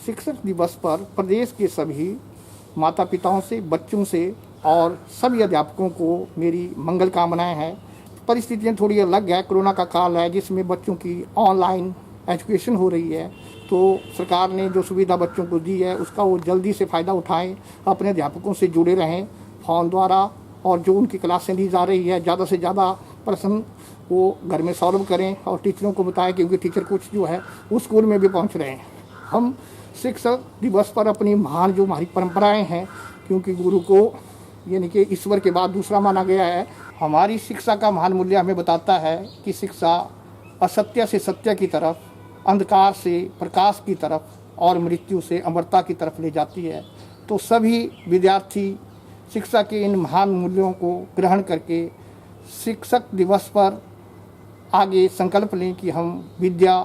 शिक्षक दिवस पर प्रदेश के सभी माता पिताओं से, बच्चों से और सभी अध्यापकों को मेरी मंगल कामनाएं हैं। परिस्थितियां थोड़ी अलग है, कोरोना का काल है जिसमें बच्चों की ऑनलाइन एजुकेशन हो रही है, तो सरकार ने जो सुविधा बच्चों को दी है उसका वो जल्दी से फ़ायदा उठाएं, अपने अध्यापकों से जुड़े रहें फ़ोन द्वारा, और जो उनकी क्लासें ली जा रही है ज़्यादा से ज़्यादा प्रश्न वो घर में सॉल्व करें और टीचरों को बताएं, क्योंकि टीचर कुछ जो है वो स्कूल में भी पहुंच रहे हैं। हम शिक्षक दिवस पर अपनी महान जो हमारी परंपराएं हैं, क्योंकि गुरु को यानी कि ईश्वर के बाद दूसरा माना गया है, हमारी शिक्षा का महान मूल्य हमें बताता है कि शिक्षा असत्य से सत्य की तरफ, अंधकार से प्रकाश की तरफ और मृत्यु से अमरता की तरफ ले जाती है। तो सभी विद्यार्थी शिक्षा के इन महान मूल्यों को ग्रहण करके शिक्षक दिवस पर आगे संकल्प लें कि हम विद्या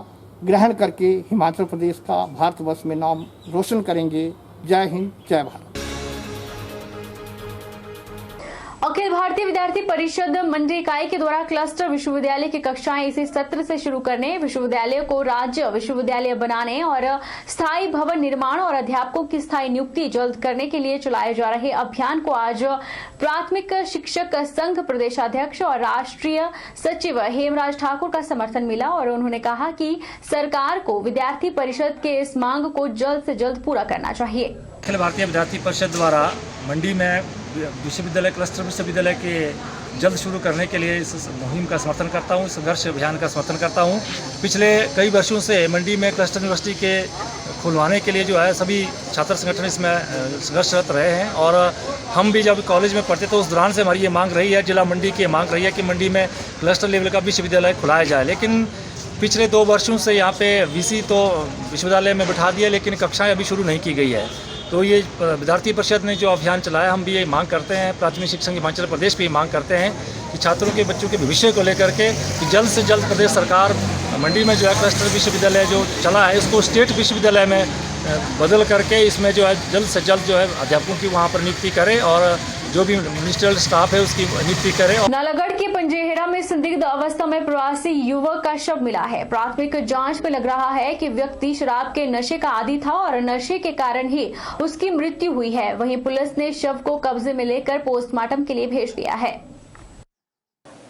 ग्रहण करके हिमाचल प्रदेश का भारतवर्ष में नाम रोशन करेंगे। जय हिंद, जय भारत। अखिल भारतीय विद्यार्थी परिषद मंडी इकाई के द्वारा क्लस्टर विश्वविद्यालय की कक्षाएं इसी सत्र से शुरू करने, विश्वविद्यालय को राज्य विश्वविद्यालय बनाने और स्थायी भवन निर्माण और अध्यापकों की स्थायी नियुक्ति जल्द करने के लिए चलाए जा रहे अभियान को आज प्राथमिक शिक्षक संघ प्रदेशाध्यक्ष और राष्ट्रीय सचिव हेमराज ठाकुर का समर्थन मिला और उन्होंने कहा कि सरकार को विद्यार्थी परिषद के इस मांग को जल्द से जल्द पूरा करना चाहिए। अखिल भारतीय विद्यार्थी परिषद द्वारा मंडी में विश्वविद्यालय क्लस्टर विश्वविद्यालय के जल्द शुरू करने के लिए इस मुहिम का समर्थन करता हूँ, संघर्ष अभियान का समर्थन करता हूँ। पिछले कई वर्षों से मंडी में क्लस्टर यूनिवर्सिटी के खुलवाने के लिए जो है सभी छात्र संगठन इसमें संघर्षरत रहे हैं और हम भी जब कॉलेज में पढ़ते तो उस दौरान से हमारी ये मांग रही है, जिला मंडी की मांग रही है कि मंडी में क्लस्टर लेवल का विश्वविद्यालय खुलाया जाए। लेकिन पिछले 2 वर्षों से यहाँ पे वीसी तो विश्वविद्यालय में बिठा दिया, लेकिन कक्षाएँ अभी शुरू नहीं की गई है। तो ये विद्यार्थी परिषद ने जो अभियान चलाया, हम भी ये मांग करते हैं, प्राथमिक शिक्षक संघ हिमाचल प्रदेश भी मांग करते हैं कि छात्रों के बच्चों के भविष्य को लेकर के कि जल्द से जल्द प्रदेश सरकार मंडी में जो है क्लस्टर विश्वविद्यालय जो चला है इसको स्टेट विश्वविद्यालय में बदल करके इसमें जो है जल्द से जल्द जो है अध्यापकों की वहाँ पर नियुक्ति करे और जो भी मिनिस्ट्रियल स्टाफ है उसकी नियुक्ति करे। नालागढ़ के पंजेहरा में संदिग्ध अवस्था में प्रवासी युवक का शव मिला है। प्राथमिक जांच में लग रहा है कि व्यक्ति शराब के नशे का आदी था और नशे के कारण ही उसकी मृत्यु हुई है। वहीं पुलिस ने शव को कब्जे में लेकर पोस्टमार्टम के लिए भेज दिया है।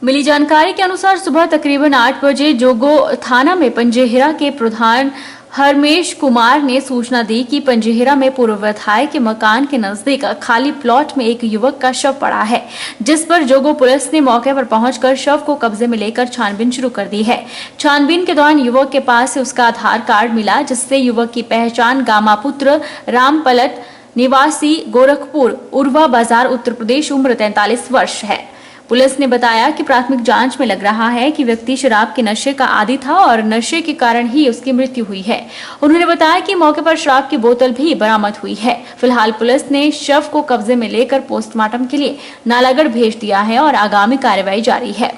मिली जानकारी के अनुसार सुबह तकरीबन 8 बजे जोगो थाना में पंजेहरा के प्रधान हरमेश कुमार ने सूचना दी कि पंजेहरा में पूर्व विधायक के मकान के नजदीक खाली प्लॉट में एक युवक का शव पड़ा है, जिस पर जोगो पुलिस ने मौके पर पहुंचकर शव को कब्जे में लेकर छानबीन शुरू कर दी है। छानबीन के दौरान युवक के पास से उसका आधार कार्ड मिला, जिससे युवक की पहचान गामापुत्र रामपलट निवासी गोरखपुर उर्वा बाजार उत्तर प्रदेश उम्र 43 वर्ष है। पुलिस ने बताया कि प्राथमिक जांच में लग रहा है कि व्यक्ति शराब के नशे का आदी था और नशे के कारण ही उसकी मृत्यु हुई है। उन्होंने बताया कि मौके पर शराब की बोतल भी बरामद हुई है। फिलहाल पुलिस ने शव को कब्जे में लेकर पोस्टमार्टम के लिए नालागढ़ भेज दिया है और आगामी कार्रवाई जारी है।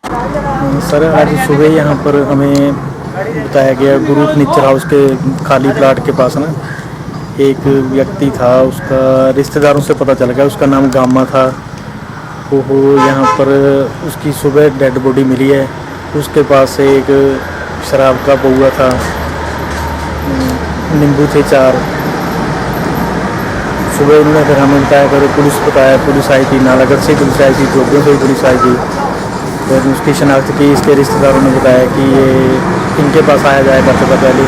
सर, आज सुबह यहाँ पर हमें बताया गया गुरु फर्नीचर हाउस के खाली प्लाट के पास ना एक व्यक्ति था, उसका रिश्तेदारों से पता चल गया, उसका नाम गामा था। वो यहाँ पर उसकी सुबह डेड बॉडी मिली है। उसके पास से एक शराब का पौवा था, नींबू थे 4। सुबह इन्होंने फिर हमें बताया कर पुलिस आई थी, नालागढ़ से पुलिस आई थी, जोगों से पुलिस आई थी। फिर उसकी शनाख्त की, इसके रिश्तेदारों ने बताया कि ये इनके पास आया जाया करता था पहले,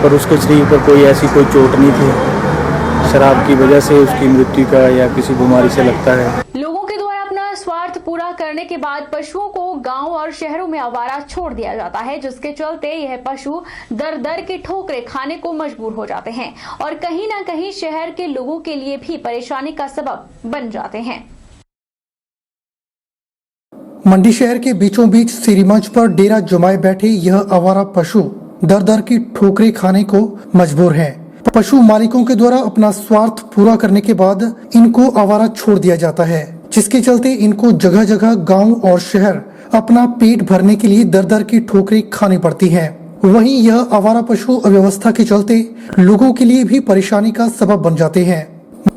पर उसके शरीर पर कोई ऐसी कोई चोट नहीं थी। शराब की वजह से उसकी मृत्यु का या किसी बीमारी से लगता है। लोगों के द्वारा अपना स्वार्थ पूरा करने के बाद पशुओं को गांव और शहरों में आवारा छोड़ दिया जाता है, जिसके चलते यह पशु दर दर की ठोकरें खाने को मजबूर हो जाते हैं और कहीं न कहीं शहर के लोगों के लिए भी परेशानी का सबब बन जाते हैं। मंडी शहर के बीचों बीच सीरीमंच पर डेरा जमाए बैठे यह आवारा पशु दर दर की ठोकरें खाने को मजबूर हैं। पशु मालिकों के द्वारा अपना स्वार्थ पूरा करने के बाद इनको आवारा छोड़ दिया जाता है, जिसके चलते इनको जगह जगह गांव और शहर अपना पेट भरने के लिए दर दर की ठोकरें खानी पड़ती हैं। वहीं यह आवारा पशु अव्यवस्था के चलते लोगों के लिए भी परेशानी का सबब बन जाते हैं।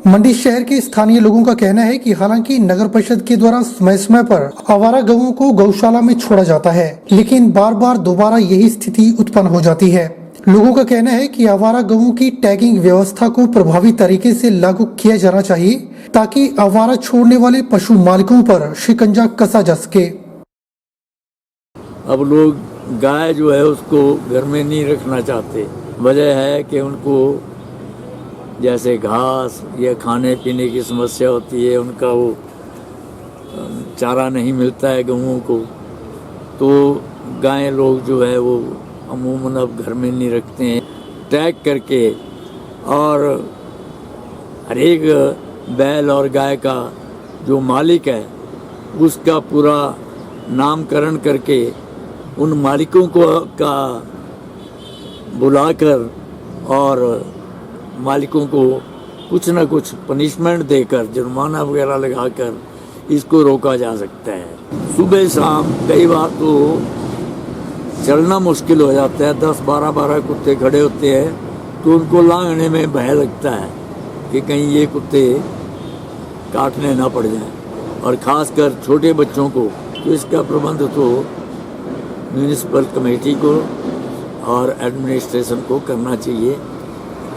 मंडी शहर के स्थानीय लोगों का कहना है कि हालांकि नगर परिषद के द्वारा समय समय पर आवारा गौओं को गौशाला में छोड़ा जाता है, लेकिन बार बार दोबारा यही स्थिति उत्पन्न हो जाती है, लोगों का कहना है कि आवारा गऊं की टैगिंग व्यवस्था को प्रभावी तरीके से लागू किया जाना चाहिए ताकि आवारा छोड़ने वाले पशु मालिकों पर शिकंजा कसा जा सके। अब लोग गाय जो है उसको घर में नहीं रखना चाहते। वजह है कि उनको जैसे घास या खाने पीने की समस्या होती है, उनका वो चारा नहीं मिलता है गऊओं को, तो गाय लोग जो है वो अमूमन अब घर में नहीं रखते हैं। टैग करके और हर एक बैल और गाय का जो मालिक है उसका पूरा नामकरण करके उन मालिकों को का बुलाकर और मालिकों को कुछ न कुछ पनिशमेंट देकर, जुर्माना वगैरह लगाकर इसको रोका जा सकता है। सुबह शाम कई बार तो चलना मुश्किल हो जाता है। 10-12 कुत्ते खड़े होते हैं तो उनको लांघने में भय लगता है कि कहीं ये कुत्ते काटने ना पड़ जाएं, और ख़ासकर छोटे बच्चों को। तो इसका प्रबंध तो म्यूनिसिपल कमेटी को और एडमिनिस्ट्रेशन को करना चाहिए।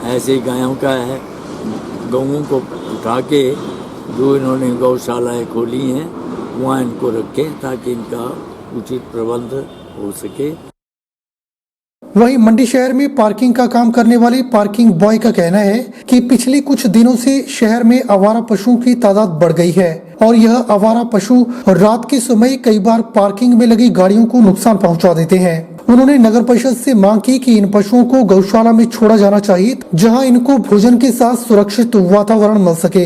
ऐसे गायों का है, गऊओं को उठा के जो इन्होंने गौशालाएँ खोली हैं वहाँ इनको रखें ताकि इनका उचित प्रबंध हो सके। वहीं मंडी शहर में पार्किंग का काम करने वाले पार्किंग बॉय का कहना है कि पिछले कुछ दिनों से शहर में आवारा पशुओं की तादाद बढ़ गई है और यह आवारा पशु रात के समय कई बार पार्किंग में लगी गाड़ियों को नुकसान पहुंचा देते हैं। उन्होंने नगर परिषद से मांग की कि इन पशुओं को गौशाला में छोड़ा जाना चाहिए, जहां इनको भोजन के साथ सुरक्षित वातावरण मिल सके।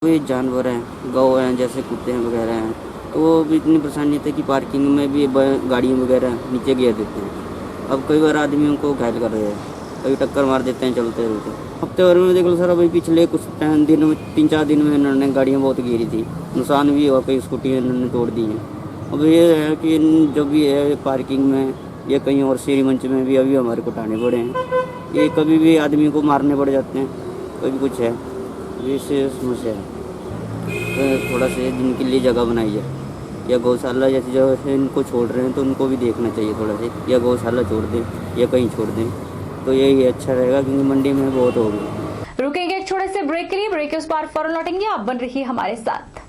ये जानवर हैं, गौ हैं, जैसे कुत्ते हैं वगैरह हैं, तो वो भी इतनी परेशानी थी कि पार्किंग में भी गाड़ियाँ वगैरह नीचे गिरा देते हैं। अब कई बार आदमियों को घायल कर रहे हैं, कभी टक्कर मार देते हैं चलते रहते। हफ्ते भर में देख लो सर, अभी पिछले कुछ दिनों में 3-4 दिन में इन्होंने गाड़ियाँ बहुत गिरी थी, नुकसान भी हुआ, कई स्कूटी इन्होंने तोड़ दी हैं। अब ये है कि जो भी है पार्किंग में या कहीं और श्री मंच में भी अभी हमारे को उठाने पड़े हैं। ये कभी भी आदमी को मारने पड़ जाते हैं, कभी कुछ है, इससे समस्या है। तो थोड़ा से जिनके लिए जगह बनाई जाए, या गौशाला जैसी जगह से इनको छोड़ रहे हैं तो उनको भी देखना चाहिए थोड़ा से, या गौशाला छोड़ दें या कहीं छोड़ दें तो यही अच्छा रहेगा, क्योंकि मंडी में बहुत हो गई। रुकेंगे एक छोटे से ब्रेक के लिए, ब्रेक के उस पार फौरन लौटेंगे, आप बन रही हमारे साथ।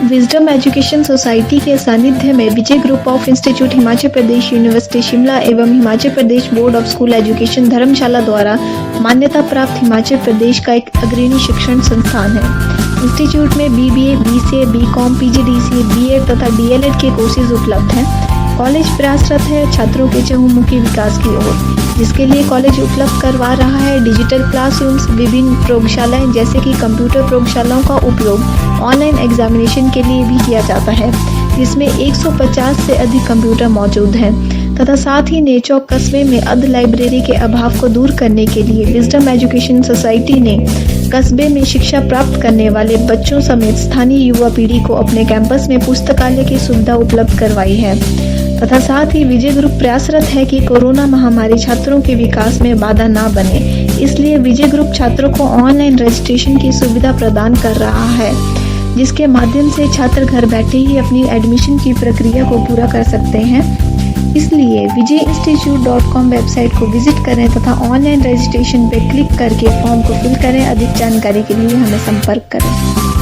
विजडम एजुकेशन सोसाइटी के सानिध्य में Vijay group of institute Himachal Pradesh university Shimla एवं Himachal Pradesh board of school education Dharamshala द्वारा मान्यता प्राप्त हिमाचल प्रदेश का एक अग्रणी शिक्षण संस्थान है। इंस्टीट्यूट में BBA, BCA, BCom, PGDCA, B.Ed तथा DLED के कोर्सेज उपलब्ध हैं। कॉलेज प्रयासरत है छात्रों के चहुमुखी विकास की ओर, जिसके लिए कॉलेज उपलब्ध करवा रहा है डिजिटल क्लासरूम्स, विभिन्न प्रयोगशालाएं जैसे कि कंप्यूटर प्रयोगशालाओं का उपयोग ऑनलाइन एग्जामिनेशन के लिए भी किया जाता है, जिसमें 150 से अधिक कंप्यूटर मौजूद हैं तथा साथ ही नेचौक कस्बे में अर्ध लाइब्रेरी के अभाव को दूर करने के लिए विजडम एजुकेशन सोसाइटी ने कस्बे में शिक्षा प्राप्त करने वाले बच्चों समेत स्थानीय युवा पीढ़ी को अपने कैंपस में पुस्तकालय की सुविधा उपलब्ध करवाई है तथा साथ ही विजय ग्रुप प्रयासरत है कि कोरोना महामारी छात्रों के विकास में बाधा ना बने, इसलिए विजय ग्रुप छात्रों को ऑनलाइन रजिस्ट्रेशन की सुविधा प्रदान कर रहा है, जिसके माध्यम से छात्र घर बैठे ही अपनी एडमिशन की प्रक्रिया को पूरा कर सकते हैं। इसलिए vijayiinstitute.com वेबसाइट को विजिट करें तथा ऑनलाइन रजिस्ट्रेशन पर क्लिक करके फॉर्म को फिल करें। अधिक जानकारी के लिए हमें संपर्क करें।